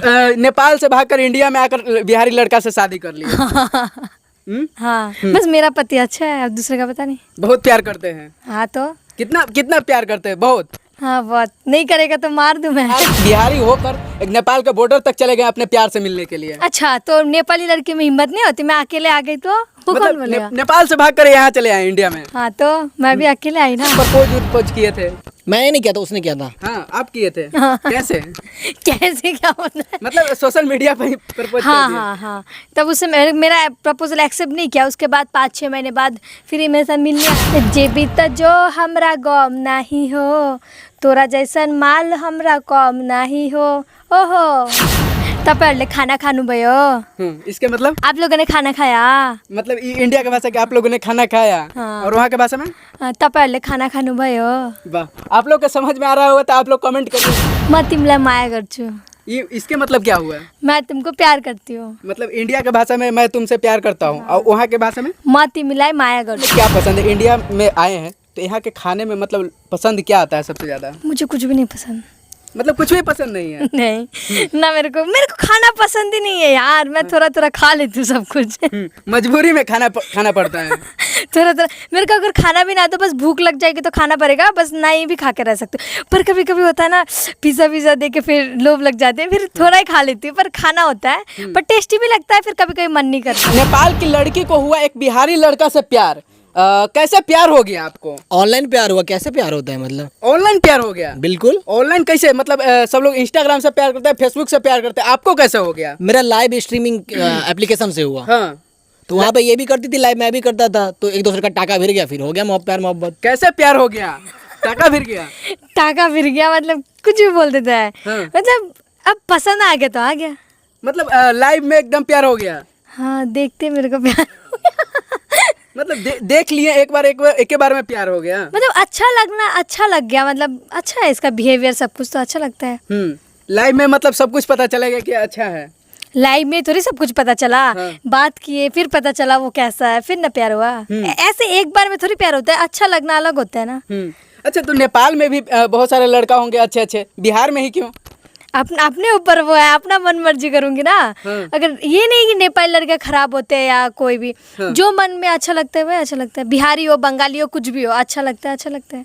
नेपाल से भागकर इंडिया में आकर बिहारी लड़का से शादी कर लिया। हाँ बस मेरा पति अच्छा है, अब दूसरे का पता नहीं। बहुत प्यार करते हैं। हाँ तो कितना कितना प्यार करते हैं? बहुत। हाँ बहुत, नहीं करेगा तो मार दूं मैं। आप बिहारी होकर एक नेपाल के बॉर्डर तक चले गए अपने प्यार से मिलने के लिए। अच्छा तो नेपाली लड़की में हिम्मत नहीं होती, मैं अकेले आ गई तो वो कौन बोलेगा? नेपाल से भागकर यहाँ चले आए इंडिया में। हाँ तो मैं भी अकेले आई ना। प्रपोज किए थे? मैंने नहीं किया था, उसने किया था। हाँ आप किए थे। हाँ। कैसे? कैसे क्या होता है? मतलब सोशल मीडिया पर ही प्रपोज हाँ कर दिए? हाँ हाँ, तब उससे मेरा प्रपोजल एक्सेप्ट नहीं किया। उसके बाद 5-6 महीने बाद फिर ये मेरे साथ मिल लिया। जे भी त जो हमरा गम नहीं हो, तोरा जैसन माल हमरा कम नहीं हो। ओहो तपाईँहरूले खाना खानु भयो? इसके मतलब? आप लोगों ने खाना खाया? मतलब इंडिया के भाषा के आप लोगों ने खाना खाया। हाँ। और वहाँ के भाषा में? तपाईँहरूले खाना खानु भयो? वाह, आप लोग को समझ में आ रहा होगा तो आप लोग कमेंट करिए। म तिमीलाई माया गर्छु। ये इसके मतलब क्या हुआ? मैं तुमको प्यार करती हूँ। मतलब इंडिया के भाषा में मैं तुमसे प्यार करता हूँ, और वहाँ के भाषा में म तिमीलाई माया गर्छु। क्या पसंद है? इंडिया में आए हैं तो यहाँ के खाने में मतलब पसंद क्या आता है सबसे ज्यादा? मुझे कुछ भी नहीं पसंद। मतलब कुछ भी पसंद नहीं है? नहीं ना, मेरे को खाना पसंद ही नहीं है यार। मैं थोड़ा थोड़ा खा लेती हूँ सब कुछ। मजबूरी में खाना पड़ता है। थोड़ा थोड़ा मेरे को अगर खाना भी ना तो बस भूख लग जाएगी तो खाना पड़ेगा, बस नहीं भी खा के रह सकते हो। पर कभी कभी होता है ना, पिज़्ज़ा दे के फिर लोभ लग जाते हैं, फिर थोड़ा ही खा लेती हूँ। पर खाना होता है पर टेस्टी भी लगता है, फिर कभी कभी मन नहीं करता। नेपाल की लड़की को हुआ एक बिहारी लड़का से प्यार। कैसे प्यार हो गया आपको? ऑनलाइन प्यार हुआ। कैसे प्यार होता है मतलब? ऑनलाइन प्यार हो गया? बिल्कुल। ऑनलाइन कैसे? मतलब सब लोग इंस्टाग्राम से प्यार करते हैं, फेसबुक से प्यार करते हैं, आपको कैसे हो गया? मेरा लाइव स्ट्रीमिंग एप्लीकेशन से हुआ। हाँ। तो वहाँ पे ये भी करती थी लाइव, मैं भी करता था, तो एक दूसरे का टाका भिड़ गया, फिर हो गया प्यार मोहब्बत। कैसे प्यार हो गया? टाका फिर गया? टाका फिर गया मतलब कुछ भी बोल देता है। हाँ। मतलब अब पसंद आ गया तो आ गया। मतलब लाइव में एकदम प्यार हो गया? हाँ देखते मेरे को प्यार हो गया। मतलब देख लिए एक के बार में प्यार हो गया? मतलब अच्छा लग गया। मतलब अच्छा है इसका बिहेवियर, सब कुछ तो अच्छा लगता है। लाइव में मतलब सब कुछ पता चलेगा कि अच्छा है? लाइव में थोड़ी सब कुछ पता चला। हाँ। बात किए फिर पता चला वो कैसा है, फिर ना प्यार हुआ। ऐसे एक बार में थोड़ी प्यार होता है, अच्छा लगना अलग होता है ना। अच्छा, तो नेपाल में भी बहुत सारे लड़का होंगे अच्छे अच्छे, बिहार में ही क्यों? अपने ऊपर वो है, अपना मन मर्जी करूंगी ना। हाँ। अगर ये नहीं कि नेपाली लड़के खराब होते हैं या कोई भी। हाँ। जो मन में अच्छा लगता है वह अच्छा लगता है। बिहारी हो, बंगाली हो, कुछ भी हो, अच्छा लगता है, अच्छा लगता है।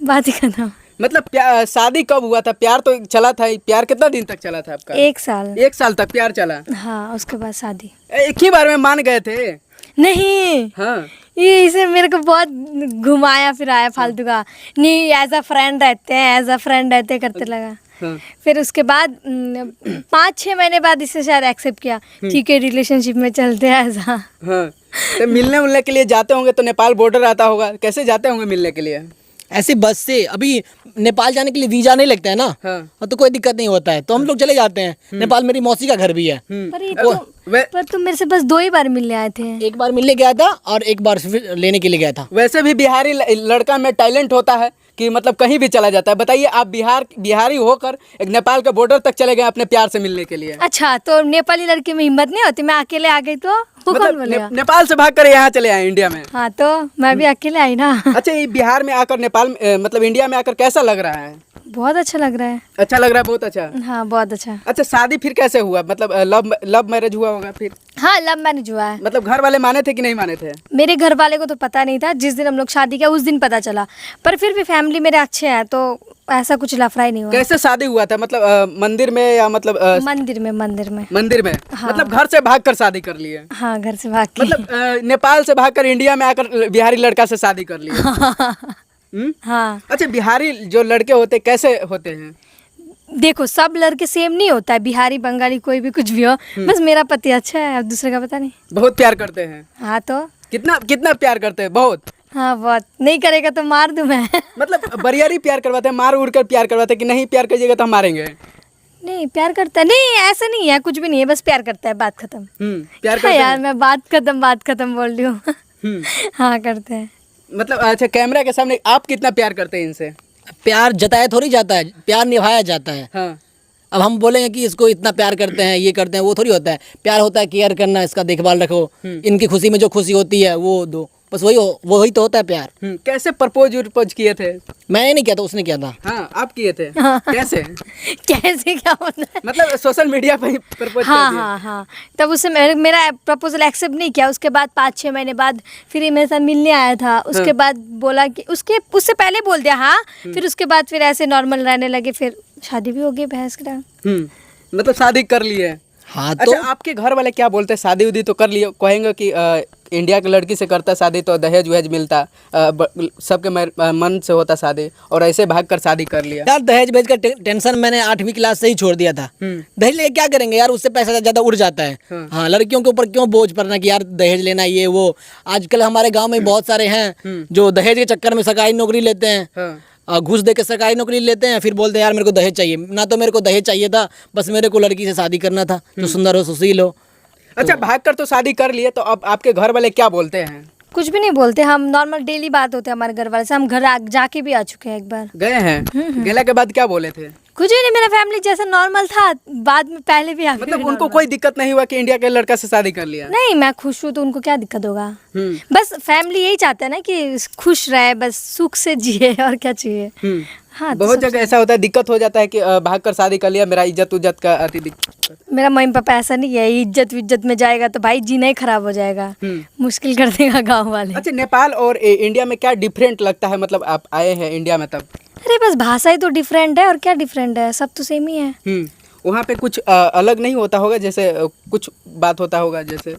बात ही खत्म। मतलब शादी कब हुआ था? प्यार तो चला था, प्यार कितना दिन तक चला था आपका? 1 साल। 1 साल तक प्यार चला? हाँ उसके बाद शादी। एक ही बार में मान गए थे? नहीं। हाँ। ये इसे मेरे को बहुत घुमाया फिराया फालतू का। नहीं एज अ फ्रेंड रहते करते लगा। हाँ। फिर उसके बाद 5-6 महीने बाद इसे शायद एक्सेप्ट किया। ठीक है रिलेशनशिप में चलते हैं ऐसा। हाँ। तो मिलने के लिए जाते होंगे तो नेपाल बॉर्डर आता होगा, कैसे जाते होंगे मिलने के लिए? ऐसे बस से। अभी नेपाल जाने के लिए वीजा नहीं लगता है ना। हाँ। तो कोई दिक्कत नहीं होता है, तो हम लोग चले जाते हैं। नेपाल मेरी मौसी का घर भी है। पर तुम मेरे से बस 2 ही बार मिलने आए थे। एक बार मिलने गया था और एक बार फिर लेने के लिए गया था। वैसे भी बिहारी लड़का में टैलेंट होता है कि मतलब कहीं भी चला जाता है। बताइए, आप बिहारी होकर एक नेपाल के बॉर्डर तक चले गए अपने प्यार से मिलने के लिए। अच्छा तो नेपाली लड़की में हिम्मत नहीं होती, मैं अकेले आ गई तो वो कौन बोलेगा? नेपाल से भागकर यहाँ चले आए इंडिया में। हाँ तो मैं भी अकेले आई ना। अच्छा, ये बिहार में आकर नेपाल मतलब इंडिया में आकर कैसा लग रहा है? बहुत अच्छा लग रहा है। अच्छा लग रहा है, बहुत अच्छा। हाँ बहुत अच्छा। अच्छा, शादी फिर कैसे हुआ? मतलब लव मैरिज हुआ होगा फिर? हाँ लव मैरिज हुआ है। मतलब घर वाले माने थे कि नहीं माने थे? मेरे घर वाले को तो पता नहीं था, जिस दिन हम लोग शादी किया उस दिन पता चला। पर फिर भी फैमिली मेरे अच्छे हैं तो ऐसा कुछ लफड़ा ही नहीं हुआ। कैसे शादी हुआ था? मतलब मंदिर में या मतलब मंदिर में। मंदिर में? हाँ। मतलब घर से भागकर शादी कर लिए? हाँ घर से भाग के। मतलब नेपाल से भागकर इंडिया में आकर बिहारी लड़का से शादी कर लिए? हाँ। अच्छा, बिहारी जो लड़के होते कैसे होते हैं? देखो सब लड़के सेम नहीं होता है, बिहारी बंगाली कोई भी कुछ भी हो। बस मेरा पति अच्छा है, अब दूसरे का पता नहीं। बहुत प्यार करते हैं? हाँ तो कितना प्यार करते हैं? बहुत। हाँ बहुत, नहीं करेगा तो मार दूं मैं। मतलब बरियारी प्यार करवाते हैं, मार उड़ कर प्यार करवाते हैं कि नहीं प्यार करिएगा तो हम मारेंगे? नहीं प्यार करता है, नहीं ऐसा नहीं है, कुछ भी नहीं है, बस प्यार करता है, बात खत्म। प्यार क्या करते यार हैं? मैं बात खत्म बोल रही हूँ। हाँ करते हैं। मतलब अच्छा, कैमरा के सामने आप कितना प्यार करते हैं इनसे? प्यार जताया थोड़ी जाता है, प्यार निभाया जाता है। हाँ। अब हम बोलेंगे कि इसको इतना प्यार करते हैं, ये करते हैं, वो थोड़ी होता है। प्यार होता है केयर करना, इसका देखभाल रखो, इनकी खुशी में जो खुशी होती है वो दो। बस वही तो होता है प्यार। कैसे प्रपोज किए थे? मैंने नहीं किया था, उसने किया था। हाँ, आप किए थे। कैसे? कैसे क्या होता है? मतलब सोशल मीडिया पर ही प्रपोज हाँ कर दिया? हाँ हाँ, तब उससे मेरा प्रपोजल एक्सेप्ट नहीं किया। उसके बाद 5-6 महीने बाद फिर ये मेरे साथ मिलने आया था। उसके बाद बोला कि उससे पहले बोल दिया हाँ, फिर उसके बाद फिर ऐसे नॉर्मल रहने लगे, फिर शादी भी हो गई भैंस की तरह। मतलब शादी कर लिए? हाँ तो अच्छा, आपके घर वाले क्या बोलते हैं? शादी उदी तो कर लिए, कहेंगे कि इंडिया की लड़की से करता शादी तो दहेज वहेज मिलता, सबके मन से होता शादी, और ऐसे भाग कर शादी कर लिया। यार दहेज भेज का टेंशन मैंने 8वीं क्लास से ही छोड़ दिया था। दहेज लेके क्या करेंगे यार, उससे पैसा ज्यादा उड़ जाता है। हाँ, लड़कियों के ऊपर क्यों बोझ पड़ना कि यार दहेज लेना ये वो। आजकल हमारे गांव में बहुत सारे हैं जो दहेज के चक्कर में सरकारी नौकरी लेते हैं, घूस दे के सरकारी नौकरी लेते हैं, फिर बोलते हैं यार मेरे को दहेज चाहिए। ना तो मेरे को दहेज चाहिए था, बस मेरे को लड़की से शादी करना था जो सुंदर हो, सुशील हो। अच्छा, भाग कर तो शादी कर लिए, तो अब आपके घर वाले क्या बोलते हैं? कुछ भी नहीं बोलते, हम नॉर्मल डेली बात होते हैं हमारे घर वाले से। हम घर जाके भी आ चुके हैं एक बार। गए हैं? गेला के बाद क्या बोले थे? कुछ भी नहीं, मेरा फैमिली जैसा नॉर्मल था, बाद में पहले भी आ गए। मतलब उनको कोई दिक्कत नहीं हुआ कि इंडिया के लड़का से शादी कर लिया? नहीं, मैं खुश हूँ तो उनको क्या दिक्कत होगा। बस फैमिली यही चाहते हैं ना कि खुश रहे, बस सुख से जिए, और क्या चाहिए। हाँ, बहुत जगह ऐसा होता है, दिक्कत हो जाता है कि भाग कर शादी कर लिया, मेरा इज्जत उज्जत का आती दिक्कत। मेरा मम्मी पापा ऐसा नहीं है, इज्जत विज्जत में जाएगा तो भाई जीना ही खराब हो जाएगा, मुश्किल कर देगा गाँव वाले। अच्छा, नेपाल और इंडिया में क्या डिफरेंट लगता है? मतलब आप आए हैं इंडिया में तब। अरे बस भाषा ही तो डिफरेंट है, और क्या डिफरेंट है, सब तो सेम ही है। वहाँ पे कुछ अलग नहीं होता होगा, जैसे कुछ बात होता होगा जैसे?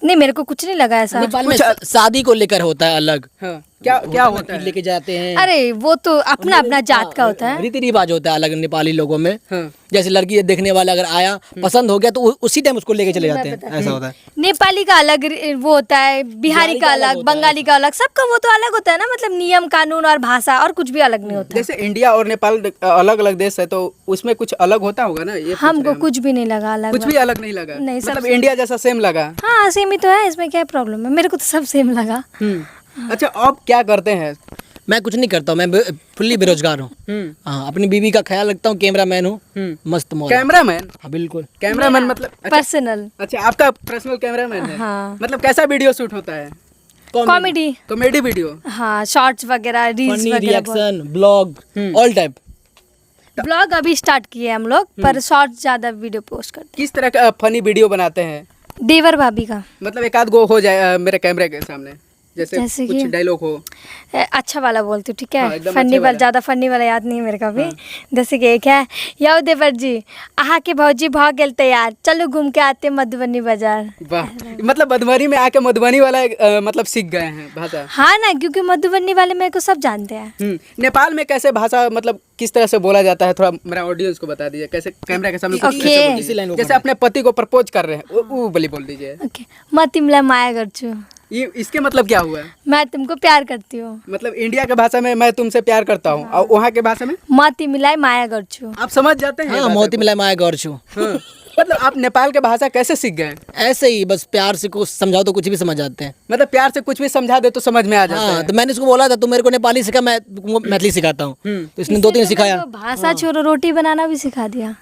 नहीं, मेरे को कुछ नहीं लगा ऐसा। नेपाल में शादी को लेकर होता है अलग। हाँ, क्या होता है? लेके जाते हैं। अरे वो तो अपना अपना जात का होता है, रीति रिवाज होता है अलग नेपाली लोगों में। हाँ। जैसे लड़की देखने वाला अगर आया, पसंद हो गया तो उसी टाइम उसको लेके चले जाते हैं, ऐसा होता है। नेपाली का अलग वो होता है, बिहारी का अलग, बंगाली का अलग, सबका वो तो अलग होता है ना। मतलब नियम कानून और भाषा और कुछ भी अलग नहीं होता। जैसे इंडिया और नेपाल अलग अलग देश है, तो उसमें कुछ अलग होता होगा ना? ये हमको कुछ भी नहीं लगा अलग। कुछ भी अलग नहीं लगा? नहीं, सब मतलब इंडिया जैसा सेम लगा? हाँ, सेम ही तो है, इसमें क्या प्रॉब्लम है? मेरे को तो सब सेम लगा। अच्छा, आप क्या करते हैं? मैं कुछ नहीं करता हूँ, मैं फुल्ली बेरोजगार हूँ। हाँ, अपनी बीवी का ख्याल रखता हूँ, कैमरामैन हूँ, मस्त मौज। कैमरामैन? हाँ बिल्कुल। कैमरामैन मतलब? पर्सनल। अच्छा, आपका पर्सनल कैमरामैन है? हाँ। मतलब कैसा वीडियो शूट होता है? Comedy video? हाँ, शॉर्ट्स वगैरह, रील्स फनी, वगैरह। Reaction, blog, all type. Blog अभी स्टार्ट किए हम लोग, पर शॉर्ट्स ज्यादा वीडियो पोस्ट करते किस तरह का फनी वीडियो बनाते हैं? हैं। देवर भाभी का। मतलब एक आध गो हो जाए मेरे कैमरे के सामने, जैसे कुछ कि डायलॉग हो। अच्छा वाला बोलती हूँ, ठीक हाँ, है? एकदम फनी अच्छे वाला, वाला। ज्यादा फनी वाला याद नहीं है मेरे को भी। जैसे कि एक है, यो देवर जी, अहा के भौजी भाग गेल तैयार, चलो घूम के आते मधुबनी बाजार। वाह, मतलब मधुबनी में आके मधुबनी वाला मतलब सीख गए हैं भाषा? हाँ ना, क्योंकि मधुबनी वाले मेरे को सब जानते हैं। नेपाल में कैसे भाषा, मतलब किस तरह से बोला जाता है? थोड़ा मेरा ऑडियंस को बता दीजिए, कैसे कैमरा के सामने कुछ Okay. कैसे बोल दीजिए। जैसे अपने पति को प्रपोज कर रहे हैं, वो बोल दीजिए। ओके, मैं तिमला माया गर्छु, ये इसके मतलब क्या हुआ? मैं तुमको प्यार करती हूँ। मतलब इंडिया के भाषा में मैं तुमसे प्यार करता हूँ, और वहाँ के भाषा में मैं तिमलाई माया गर्छु। आप समझ जाते हैं? हाँ, मोती मिला माया गौर छू। हाँ। मतलब आप नेपाल के भाषा कैसे सीख गए? ऐसे ही बस प्यार से कुछ समझाओ तो कुछ भी समझ जाते हैं। मतलब प्यार से कुछ भी समझा दे तो समझ में आ जाता हाँ, है। तो मैंने इसको बोला था तू मेरे को नेपाली सिखा, मैं तुमको मैथिली सिखाता हूँ। तो इसने 2-3 सिखाया। मेरे को भाषा छोड़ो, रोटी बनाना भी सिखा दिया।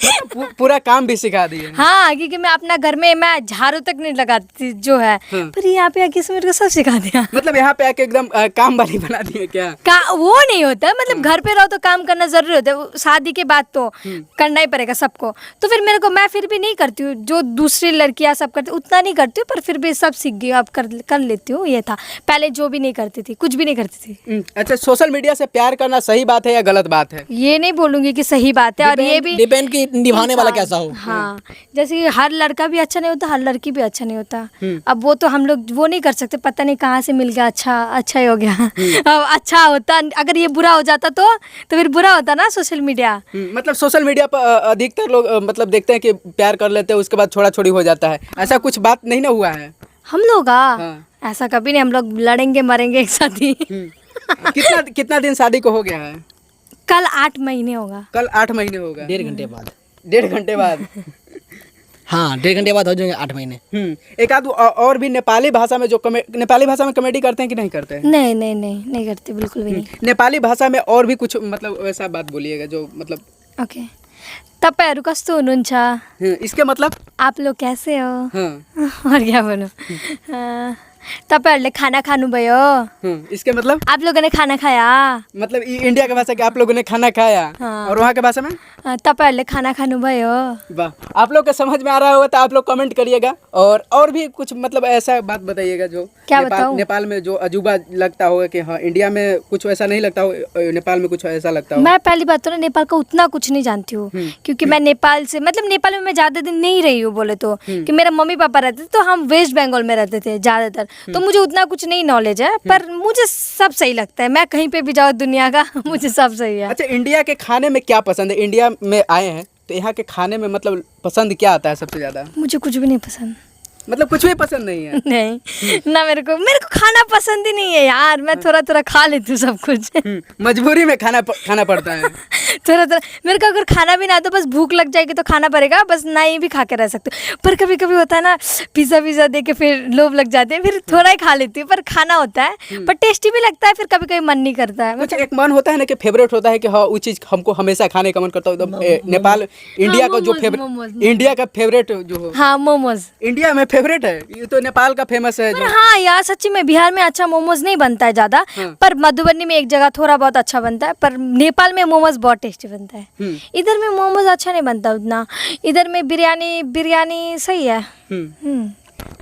मतलब पूरा काम भी सिखा दिए। हाँ, क्योंकि मैं अपना घर में मैं झाड़ू तक नहीं लगाती जो है, पर यहाँ पे आके इसने मेरे को सब सिखा दिया। मतलब यहाँ पे आके एकदम काम वाली बना दिए क्या? वो नहीं होता है, मतलब घर पे रहो तो काम करना जरूरी होता है, शादी के बाद तो करना ही पड़ेगा सबको। तो फिर मेरे को, मैं फिर भी नहीं करती हूँ जो दूसरी लड़कियाँ सब करती, उतना नहीं करती हूँ, पर फिर भी सब सीख गई, अब कर लेती हूँ। ये था पहले जो भी नहीं करती थी, कुछ भी नहीं करती थी। अच्छा, सोशल मीडिया से प्यार करना सही बात है या गलत बात है? ये नहीं बोलूंगी कि सही बात है, और ये भी डिपेंड की निभाने वाला कैसा हो। हाँ, जैसे कि हर लड़का भी अच्छा नहीं होता, हर लड़की भी अच्छा नहीं होता। अब वो तो हम लोग वो नहीं कर सकते, पता नहीं कहाँ से मिल गया, अच्छा ही हो गया। अब अच्छा होता, अगर ये बुरा हो जाता तो फिर बुरा होता ना सोशल मीडिया। मतलब सोशल मीडिया पर अधिकतर लोग मतलब देखते हैं कि प्यार कर लेते हैं, उसके बाद छोड़ा छोड़ी हो जाता है, ऐसा कुछ बात नहीं ना हुआ है? हम लोग हाँ। ऐसा कभी नहीं, हम लोग लड़ेंगे मरेंगे एक साथ ही। कितना दिन शादी को हो गया है? कल 8 महीने होगा। कल 8 महीने होगा? 1.5 घंटे बाद। 1.5 घंटे बाद? हाँ, 1.5 घंटे बाद हो जाएंगे 8 महीने। एक आध और भी नेपाली भाषा में जो नेपाली भाषा में कॉमेडी करते हैं कि नहीं करते हैं? नहीं करते, बिल्कुल भी नहीं। नेपाली भाषा में और भी कुछ मतलब वैसा बात बोलिएगा जो मतलब। ओके, तपाईहरु कस्तो हुनुहुन्छ? इसके मतलब आप लोग कैसे हो? हाँ। और क्या बोलूं? तपाईँहरूले खाना खानुभयो? इसके मतलब आप लोगों ने खाना खाया? मतलब इंडिया के भाषा के आप लोगों ने खाना खाया। हाँ। और वहाँ के भाषा में तपाईँहरूले खाना खानुभयो? वाह, आप लोग को समझ में आ रहा होगा तो आप लोग कमेंट करिएगा। और भी कुछ मतलब ऐसा बात बताइएगा जो क्या बताऊं? नेपाल में जो अजूबा लगता होगा कि हाँ इंडिया में कुछ ऐसा नहीं लगता हो, नेपाल में कुछ ऐसा लगता हो। मैं पहली बात तो ना नेपाल का उतना कुछ नहीं जानती हूँ, क्योंकि मैं नेपाल से मतलब नेपाल में मैं ज़्यादा दिन नहीं रही हूँ बोले तो, कि मेरा मम्मी पापा रहते थे तो हम वेस्ट बंगाल में रहते थे ज़्यादातर, तो मुझे उतना कुछ नहीं नॉलेज है, पर मुझे सब सही लगता है। मैं कहीं पे भी जाऊँ दुनिया का मुझे सब सही है। अच्छा, इंडिया के खाने में क्या पसंद है? इंडिया में आए हैं तो यहाँ के खाने में मतलब पसंद क्या आता है सबसे ज़्यादा? मुझे कुछ भी नहीं पसंद। मतलब कुछ भी पसंद नहीं है? नहीं ना, मेरे को खाना पसंद ही नहीं है यार। मैं थोड़ा थोड़ा खा लेती हूँ सब कुछ। मजबूरी में खाना पड़ता है। थोड़ा थोड़ा मेरे को अगर खाना भी ना तो बस भूख लग जाएगी तो खाना पड़ेगा, बस नहीं भी खा के रह सकते हो। पर कभी कभी होता है ना, पिज़्ज़ा दे के फिर लोभ लग जाते हैं, फिर थोड़ा ही खा लेती हूँ, पर खाना होता है पर टेस्टी भी लगता है, फिर कभी कभी मन नहीं करता है। कुछ एक मन होता है ना कि फेवरेट होता है कि हाँ वो चीज़ हमको हमेशा खाने का मन करता है। नेपाल इंडिया का जो फेवरेट, इंडिया का फेवरेट जो, हाँ मोमोज इंडिया में फेवरेट है, ये तो नेपाल का फेमस है पर जो। हाँ यार सच्ची में बिहार में अच्छा मोमोज नहीं बनता है ज़्यादा, पर मधुबनी में एक जगह थोड़ा बहुत अच्छा बनता है, पर नेपाल में मोमोज बहुत टेस्टी बनता है। इधर में मोमोज अच्छा नहीं बनता उतना, इधर में बिरयानी सही है।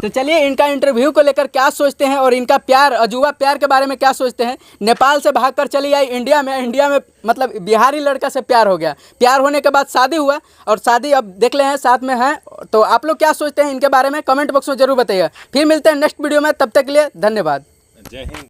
तो चलिए इनका इंटरव्यू को लेकर क्या सोचते हैं और इनका प्यार, अजूबा प्यार के बारे में क्या सोचते हैं। नेपाल से भागकर चली आई इंडिया में मतलब बिहारी लड़का से प्यार हो गया, प्यार होने के बाद शादी हुआ और शादी अब देख ले हैं साथ में है। तो आप लोग क्या सोचते हैं इनके बारे में कमेंट बॉक्स में जरूर बताइएगा। फिर मिलते हैं नेक्स्ट वीडियो में, तब तक के लिए धन्यवाद। जय हिंद।